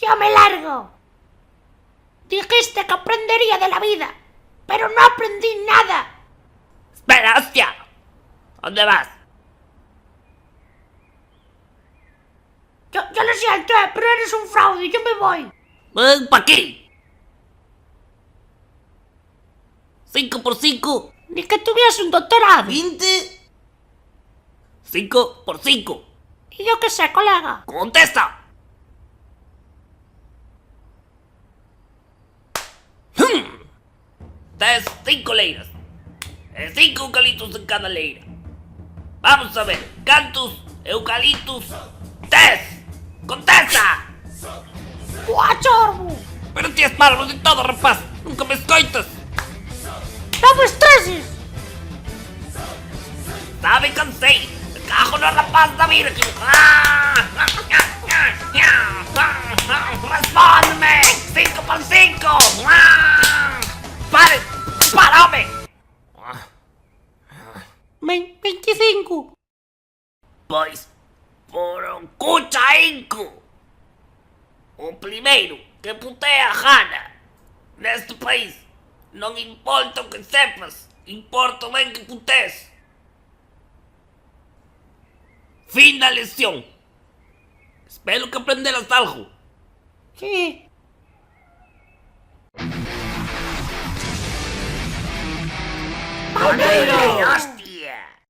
¡Yo me largo! Dijiste que aprendería de la vida, pero no aprendí nada. ¡Espera, hostia! ¿Dónde vas? Yo lo siento, pero eres un fraude, yo me voy. ¡Ven pa' aquí! 5 por 5. Ni que tuviese un doctorado. 20. 5 por 5. ¿Y yo qué sé, colega? ¡Contesta! Tienes 5 leiras. 5 eucaliptos en cada leira. Vamos a ver. Cantus, eucaliptus, tes. ¡Contesta! ¡Guachorbo! Pero tienes palos de todo, rapaz. Nunca me escoitas. ¡No me estreses! ¡Sabe cansei! ¡Cajo na rapaz da virgen! ¡Respóndeme! 5 por 5. ¡Pare! ¡Párame! 25. Pois, por un cucha inco. O primeiro que putea a Jana neste país. Non importa o que sepas, importa o ben que putees. Fin da lección. Espero que aprenderas algo. Sí. ¡Hostia!